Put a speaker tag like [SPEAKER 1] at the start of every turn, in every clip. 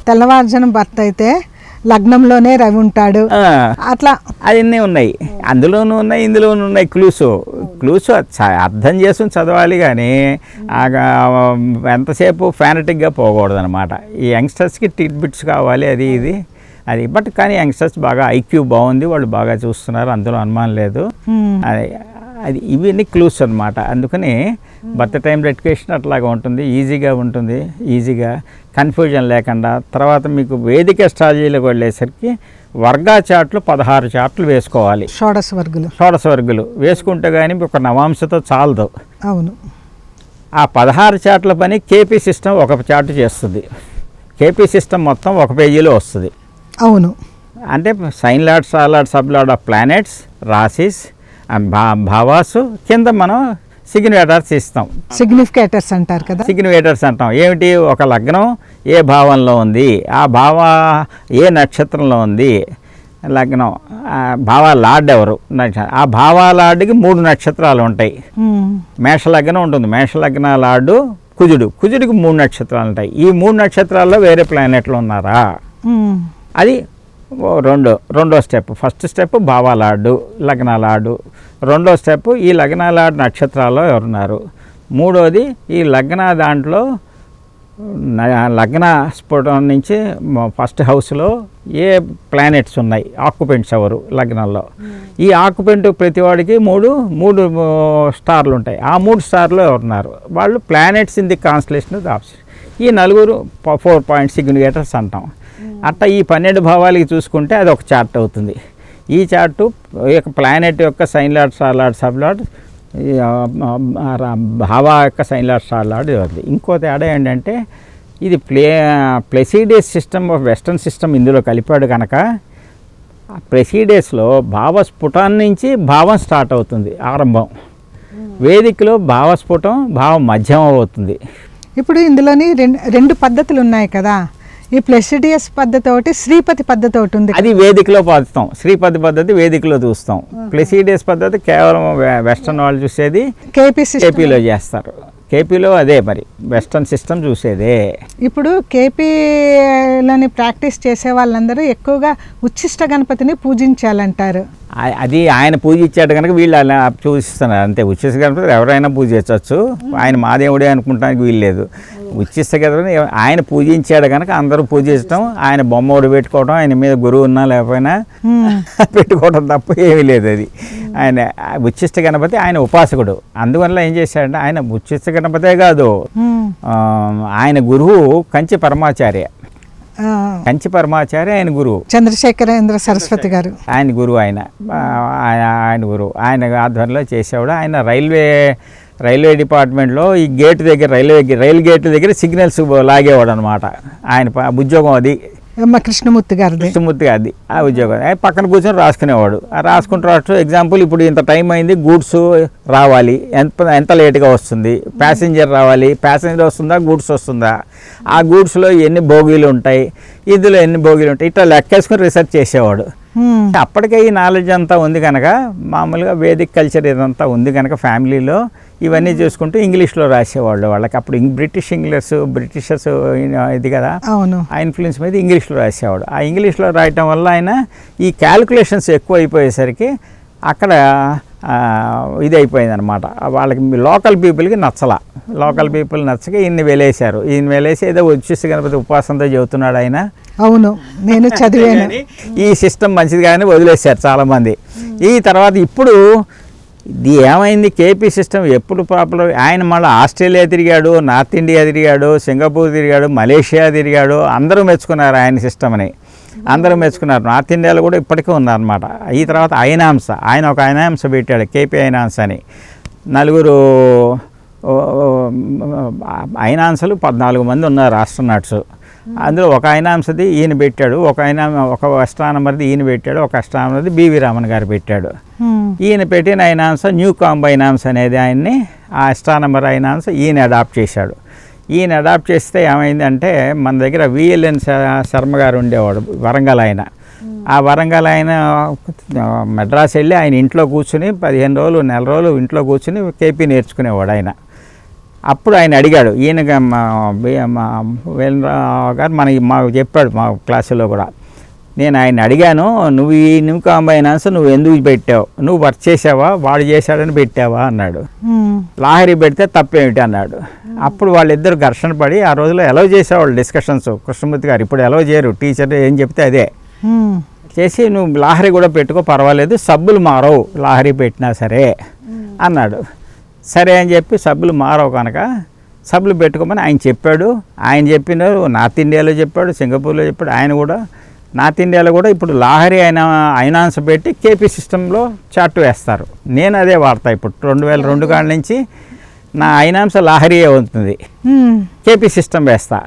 [SPEAKER 1] తెల్లవారుజామున భర్త అయితే లగ్నంలోనే రవి ఉంటాడు, అట్లా
[SPEAKER 2] అవన్నీ ఉన్నాయి. అందులోనూ ఉన్నాయి, ఇందులోనూ ఉన్నాయి. క్లూస్ అర్థం చేసుకుని చదవాలి కానీ ఎంతసేపు ఫ్యానటిక్గా పోకూడదు అనమాట. ఈ యంగ్స్టర్స్కి టిట్ బిట్స్ కావాలి, ఇది బట్ కానీ యంగ్స్టర్స్ బాగా ఐక్యూ బాగుంది, వాళ్ళు బాగా చూస్తున్నారు, అందులో అనుమానం లేదు. అది ఇవన్నీ క్లూస్ అనమాట. అందుకని బర్త్ టైం రెడ్యుకేషన్ అట్లాగా ఉంటుంది, ఈజీగా కన్ఫ్యూజన్ లేకుండా. తర్వాత మీకు వేదిక స్ట్రాటజీలకు వెళ్ళేసరికి వర్గా చార్ట్లు 16 చార్ట్లు వేసుకోవాలి. షోడశ వర్గులు వేసుకుంటే కానీ ఒక నవాంశతో చాలదు.
[SPEAKER 1] అవును.
[SPEAKER 2] ఆ 16 చార్ట్ల పని కేపీ సిస్టమ్ ఒక చార్ట్ చేస్తుంది. కేపీ సిస్టమ్ మొత్తం ఒక పేజీలో వస్తుంది.
[SPEAKER 1] అవును.
[SPEAKER 2] అంటే sign lord, star lord, sub lord of planets, రాశిస్, భావాసు, కింద మనం సిగ్నిఫికేటర్స్ ఇస్తాం.
[SPEAKER 1] సిగ్నిఫికేటర్స్ అంటారు కదా.
[SPEAKER 2] సిగ్నిఫికేటర్స్ అంటాం. ఏమిటి? ఒక లగ్నం ఏ భావంలో ఉంది, ఆ భావ ఏ నక్షత్రంలో ఉంది, లగ్నం భావ లార్డ్ ఎవరు, ఆ భావ లార్డ్కి 3 నక్షత్రాలు ఉంటాయి. మేష లగ్నం ఉంటుంది, మేష లగ్న లార్డు కుజుడికి 3 నక్షత్రాలు ఉంటాయి. ఈ 3 నక్షత్రాల్లో వేరే ప్లానెట్లు ఉన్నారా, అది రెండో స్టెప్. ఫస్ట్ స్టెప్ భావాలాడు, లగ్నాలాడు. రెండో స్టెప్ ఈ లగ్నాలాడు నక్షత్రాల్లో ఎవరున్నారు. మూడోది ఈ లగ్న దాంట్లో లగ్న స్ఫుటం నుంచి ఫస్ట్ హౌస్లో ఏ ప్లానెట్స్ ఉన్నాయి, ఆక్యుపెంట్స్ ఎవరు లగ్నంలో. ఈ ఆక్యుపెంట్ ప్రతివాడికి మూడు స్టార్లు ఉంటాయి. ఆ 3 స్టార్లో ఎవరున్నారు, వాళ్ళు planets in the constellation of the absent. ఈ 4 పాయింట్ సిగ్నిఫికేటర్స్ అంటాం. అట్లా ఈ 12 భావాలకి చూసుకుంటే అది ఒక చార్ట్ అవుతుంది. ఈ చార్టు ప్లానెట్ యొక్క sign lord, star lord, sub lord, భావ యొక్క సైన్ లార్డ్, స్టార్ లార్డ్ ఇవ్వదు. ఇంకో తేడా ఏంటంటే ఇది ప్లెసిడేస్ సిస్టమ్ ఆఫ్ వెస్టర్న్ సిస్టమ్ ఇందులో కలిపాడు కనుక ప్లెసిడేస్లో భావస్ఫుటం నుంచి భావం స్టార్ట్ అవుతుంది, ఆరంభం. వేదికలో భావస్ఫుటం భావం మధ్యం అవుతుంది.
[SPEAKER 1] ఇప్పుడు ఇందులోని రెండు పద్ధతులు ఉన్నాయి కదా. ఈ ప్లెసిడియస్ పద్ధతి ఒకటి, శ్రీపతి పద్ధతి ఒకటి ఉంది.
[SPEAKER 2] అది వేదికలో పాదుతాం. శ్రీపతి పద్ధతి వేదికలో చూస్తాం. ప్లెసిడియస్ పద్ధతి కేవలం వెస్టర్న్ వాళ్ళు చూసేది, కేపీలో చేస్తారు. కేపీలో అదే మరి వెస్టర్న్ సిస్టమ్ చూసేదే.
[SPEAKER 1] ఇప్పుడు కేపీలోని ప్రాక్టీస్ చేసే వాళ్ళందరూ ఎక్కువగా ఉచ్చిష్ట గణపతిని పూజించాలంటారు.
[SPEAKER 2] అది ఆయన పూజించాడు కనుక వీళ్ళు అలా పూజిస్తున్నారు అంతే. ఉచ్చిష్ట గణపతి ఎవరైనా పూజించవచ్చు, ఆయన మా దేవుడే అనుకుంటానికి వీల్లేదు. ఉచ్చిష్ట గణపతిని ఆయన పూజించాడు కనుక అందరూ పూజించడం, ఆయన బొమ్మ ఒకటి పెట్టుకోవడం, ఆయన మీద గురువు ఉన్నా లేకపోయినా పెట్టుకోవడం తప్ప ఏమీ లేదు. అది ఆయన ఉచ్చిష్ట గణపతి, ఆయన ఉపాసకుడు. అందువల్ల ఏం చేశాడంటే ఆయన ఉచ్చిష్ట గణపతే కాదు, ఆయన గురువు కంచి పరమాచార్య. ఆయన గురువు
[SPEAKER 1] చంద్రశేఖరేంద్ర సరస్వతి గారు,
[SPEAKER 2] ఆయన గురువు. ఆయన గురువు, ఆయన ఆధ్వర్యంలో చేసేవాడు. ఆయన రైల్వే డిపార్ట్మెంట్లో ఈ గేట్ దగ్గర రైలు గేట్ దగ్గర సిగ్నల్స్ లాగేవాడు అనమాట. ఆయన ఉద్యోగం అది.
[SPEAKER 1] కృష్ణమూర్తి గారిది
[SPEAKER 2] ఆ ఉద్యోగం. పక్కన కూర్చొని రాసుకునేవాడు. రాసుకుంటూ ఎగ్జాంపుల్ ఇప్పుడు ఇంత టైం అయింది, గూడ్స్ రావాలి, ఎంత లేట్గా వస్తుంది, ప్యాసింజర్ రావాలి, ప్యాసింజర్ వస్తుందా, గూడ్స్ వస్తుందా, ఆ గూడ్స్లో ఎన్ని బోగీలు ఉంటాయి, ఇందులో ఎన్ని బోగీలు ఉంటాయి, ఇట్లా లెక్కేసుకుని రీసెర్చ్ చేసేవాడు. అప్పటికే ఈ నాలెడ్జ్ అంతా ఉంది కనుక, మామూలుగా వేదిక్ కల్చర్ ఇదంతా ఉంది కనుక ఫ్యామిలీలో ఇవన్నీ చూసుకుంటూ ఇంగ్లీష్లో రాసేవాళ్ళు. వాళ్ళకి అప్పుడు బ్రిటిషర్స్ ఇది కదా, ఆ ఇన్ఫ్లుయెన్స్ మీద ఇంగ్లీష్లో రాసేవాడు. ఆ ఇంగ్లీష్లో రాయటం వల్ల ఆయన ఈ క్యాలిక్యులేషన్స్ ఎక్కువ అయిపోయేసరికి అక్కడ ఇది అయిపోయింది అనమాట. వాళ్ళకి లోకల్ పీపుల్కి నచ్చక ఈయన్ని వెలేశారు. వెలేసి ఏదో వచ్చేసి గణపతి ఉపాసనతో చెబుతున్నాడు ఆయన.
[SPEAKER 1] అవును, నేను చదివాను.
[SPEAKER 2] ఈ సిస్టమ్ మంచిది కానీ వదిలేశారు చాలామంది. ఈ తర్వాత ఇప్పుడు ఇది ఏమైంది, కేపీ సిస్టమ్ ఎప్పుడు పాపులర్. ఆయన మళ్ళీ ఆస్ట్రేలియా తిరిగాడు, నార్త్ ఇండియా తిరిగాడు, సింగపూర్ తిరిగాడు, మలేషియా తిరిగాడు. అందరూ మెచ్చుకున్నారు ఆయన సిస్టమ్ని, అందరూ మెచ్చుకున్నారు. నార్త్ ఇండియాలో కూడా ఇప్పటికీ ఉన్నారన్నమాట. ఈ తర్వాత ఆయన ఒక అయనాంశ పెట్టాడు, కేపీ అయనాంశ అని. 4 అయనాంశలు 14 మంది ఉన్నారు ఆస్ట్రోనాట్స్. అందులో ఒక అయనాంశది ఈయన పెట్టాడు, ఒక అస్ట్రానమర్ది ఈయన పెట్టాడు, ఒక అస్ట్రానమర్ది బివి రామన్ గారు పెట్టాడు. ఈయన పెట్టిన అయనాంశ న్యూ కాంబ్ అయనాంశ అనేది ఆయన్ని, ఆ అస్ట్రానమర్ అయనాంశ ఈయన అడాప్ట్ చేశాడు. ఈయన అడాప్ట్ చేస్తే ఏమైందంటే మన దగ్గర విఎల్ఎన్ శర్మ గారు ఉండేవాడు, వరంగల్ ఆయన. ఆ వరంగల్ ఆయన మద్రాసు వెళ్ళి ఆయన ఇంట్లో కూర్చుని 15 రోజులు, నెల రోజులు ఇంట్లో కూర్చుని కేపీ నేర్చుకునేవాడు ఆయన. అప్పుడు ఆయన అడిగాడు, ఈయన మా వేలరావు గారు మాకు చెప్పాడు మా క్లాసులో కూడా. నేను ఆయన అడిగాను, నువ్వు ఈ న్యూ కాంబైనాన్స్ నువ్వు ఎందుకు పెట్టావు, నువ్వు వర్క్ చేసావా, వాడు చేశాడని పెట్టావా అన్నాడు. లాహరి పెడితే తప్పేమిటి అన్నాడు. అప్పుడు వాళ్ళిద్దరు ఘర్షణ పడి ఆ రోజులో ఎలవ్ చేసేవాళ్ళు డిస్కషన్స్. కృష్ణమూర్తి గారు ఇప్పుడు ఎలవ్ చేయరు, టీచర్ ఏం చెప్తే అదే చేసి, నువ్వు లాహరి కూడా పెట్టుకో పర్వాలేదు, సబ్బులు మారవు లాహరి పెట్టినా సరే అన్నాడు. సరే అని చెప్పి సబ్బులు మారవు కనుక సబ్బులు పెట్టుకోమని ఆయన చెప్పాడు. ఆయన చెప్పిన నార్త్ ఇండియాలో చెప్పాడు, సింగపూర్లో చెప్పాడు. ఆయన కూడా నార్త్ ఇండియాలో కూడా ఇప్పుడు లాహరి ఐనాన్స్ పెట్టి కేపీ సిస్టంలో చార్ట్ వేస్తారు. నేను అదే వాడతా. ఇప్పుడు 2002 కాడ నుంచి నా ఐనాన్స్ లాహరియే అవుతుంది, కేపీ సిస్టమ్ వేస్తా.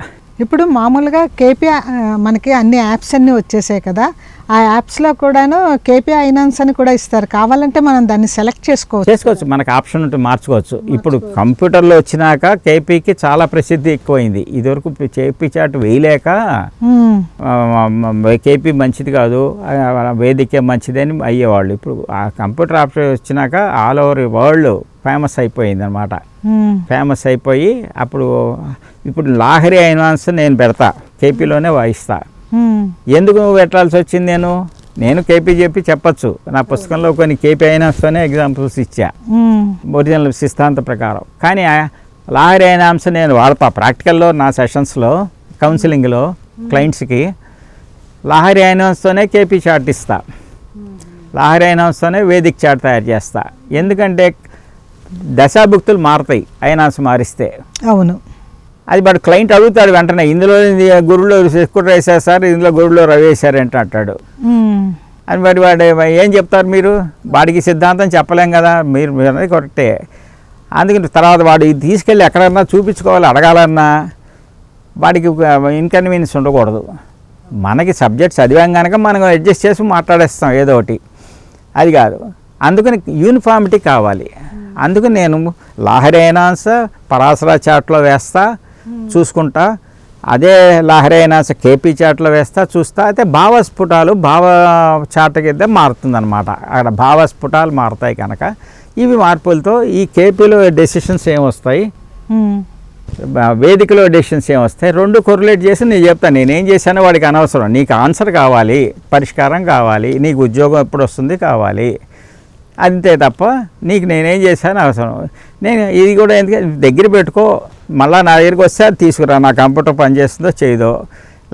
[SPEAKER 1] ఇప్పుడు మామూలుగా కేపీ మనకి అన్ని యాప్స్ అన్నీ వచ్చేసాయి కదా, ఆ యాప్స్లో కూడాను కేపీ ఐనాన్స్ అని కూడా ఇస్తారు. కావాలంటే మనం దాన్ని సెలెక్ట్ చేసుకోవచ్చు.
[SPEAKER 2] మనకు ఆప్షన్ ఉంటే మార్చుకోవచ్చు. ఇప్పుడు కంప్యూటర్లో వచ్చినాక కేపీకి చాలా ప్రసిద్ధి ఎక్కువైంది. ఇదివరకు కేపీ చార్ట్ వేయలేక కేపీ మంచిది కాదు, వేదికే మంచిది అని అయ్యేవాళ్ళు. ఇప్పుడు ఆ కంప్యూటర్ ఆప్షన్ వచ్చినాక ఆల్ ఓవర్ వరల్డ్ ఫేమస్ అయిపోయింది అనమాట. ఫేమస్ అయిపోయి ఇప్పుడు లాహరి ఐనాన్స్ నేను పెడతా, కేపీలోనే వాయిస్తా. ఎందుకు పెట్టాల్సి వచ్చింది? నేను కేపీ చెప్పచ్చు. నా పుస్తకంలో కొన్ని కేపీ ఐనాన్స్తోనే ఎగ్జాంపుల్స్ ఇచ్చా ఒరిజినల్ సిద్ధాంత ప్రకారం. కానీ లాహరి ఐనాన్స్ నేను వాడతా ప్రాక్టికల్లో, నా సెషన్స్లో, కౌన్సిలింగ్లో క్లయింట్స్కి లాహరి ఐనాన్స్తోనే కేపీ చార్ట్ ఇస్తా. లాహరి ఐనాన్స్తోనే వేదిక చార్ట్ తయారు చేస్తా. ఎందుకంటే దశాభుక్తులు మారుతాయి ఐనాన్స్ మారిస్తే.
[SPEAKER 1] అవును,
[SPEAKER 2] అది బట్ క్లయింట్ అడుగుతాడు వెంటనే, ఇందులో గురువులో ఎక్కువ వేసేస్తారు, ఇందులో గురువులో రవి వేసారంటే అంటాడు. అని మరి వాడు ఏం చెప్తారు మీరు? వాడికి సిద్ధాంతం చెప్పలేం కదా, మీరు అనేది కరెక్టే. అందుకని తర్వాత వాడు ఇది తీసుకెళ్ళి ఎక్కడన్నా చూపించుకోవాలి, అడగాలన్నా వాడికి ఇన్కన్వీనియన్స్ ఉండకూడదు. మనకి సబ్జెక్ట్ చదివాం కనుక మనం అడ్జస్ట్ చేసి మాట్లాడేస్తాం ఏదో ఒకటి, అది కాదు. అందుకని యూనిఫామిటీ కావాలి. అందుకని నేను లాహరి ఐనాన్స్ పరాశర చార్ట్లో వేస్తా, చూసుకుంటా. అదే లాహరి ఐనాన్స్ కేపీ చార్ట్లో వేస్తా, చూస్తా. అయితే భావస్ఫుటాలు భావ చార్ట్ కింద మారుతుందన్నమాట. అక్కడ భావస్ఫుటాలు మారుతాయి కనుక ఇవి మార్పులతో ఈ కేపీలో డెసిషన్స్ ఏమొస్తాయి, వేదికలో డెసిషన్స్ ఏమొస్తాయి, రెండు కొరిలేట్ చేసి నేను చెప్తాను. నేనేం చేశానో వాడికి అనవసరం. నీకు ఆన్సర్ కావాలి, పరిష్కారం కావాలి, నీకు ఉద్యోగం ఎప్పుడు వస్తుంది కావాలి, అంతే తప్ప నీకు నేనేం చేశాను అవసరం. నేను ఇది కూడా ఎందుకంటే దగ్గర పెట్టుకో, మళ్ళీ నా దగ్గరికి వస్తే అది తీసుకురా, నా కంప్యూటర్ పనిచేస్తుందో చేయదో,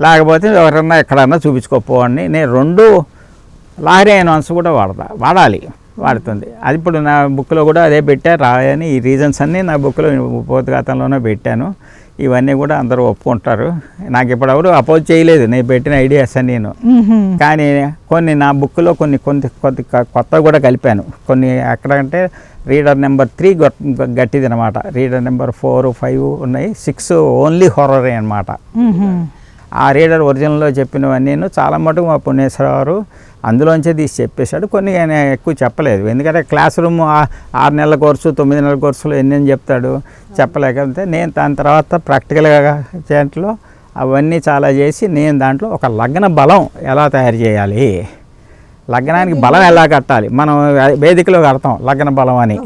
[SPEAKER 2] లేకపోతే ఎవరన్నా ఎక్కడన్నా చూపించుకోపోవని. నేను రెండు లాహరి ఐనాన్స్ కూడా వాడాలి, వాడుతుంది. అది ఇప్పుడు నా బుక్లో కూడా అదే పెట్టా, రాయని ఈ రీజన్స్ అన్నీ నా బుక్లో ఉపోద్ఘాతంలోనే పెట్టాను. ఇవన్నీ కూడా అందరూ ఒప్పుకుంటారు. నాకు ఇప్పుడు ఎవరు అపోజ్ చేయలేదు నేను పెట్టిన ఐడియాస్ అని. కానీ కొన్ని నా బుక్లో కొన్ని కొత్త కూడా కలిపాను. కొన్ని ఎక్కడంటే రీడర్ నెంబర్ 3 గట్టిది అనమాట, రీడర్ నెంబర్ 4, 5 ఉన్నాయి, 6 ఓన్లీ హారరే అనమాట. ఆ రీడర్ ఒరిజినల్లో చెప్పినవన్నీ చాలా మటుకు మా పుణ్యేశ్వరరావు అందులోంచే తీసి చెప్పేశాడు. కొన్ని ఆయన ఎక్కువ చెప్పలేదు, ఎందుకంటే క్లాస్ రూమ్ 6 నెలల కోర్సు 9 నెలల కోర్సులో ఎన్ని చెప్తాడు, చెప్పలేకపోతే నేను దాని తర్వాత ప్రాక్టికల్గా దాంట్లో అవన్నీ చాలా చేసి నేను దాంట్లో ఒక లగ్న బలం ఎలా తయారు చేయాలి, లగ్నానికి బలం ఎలా కట్టాలి, మనం వేదికలో కడతాం లగ్న బలం అని,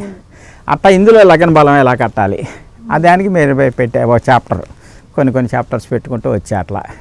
[SPEAKER 2] అట్లా ఇందులో లగ్న బలం ఎలా కట్టాలి, దానికి మీరు పెట్టే ఒక చాప్టర్, కొన్ని చాప్టర్స్ పెట్టుకుంటూ వచ్చా అట్లా.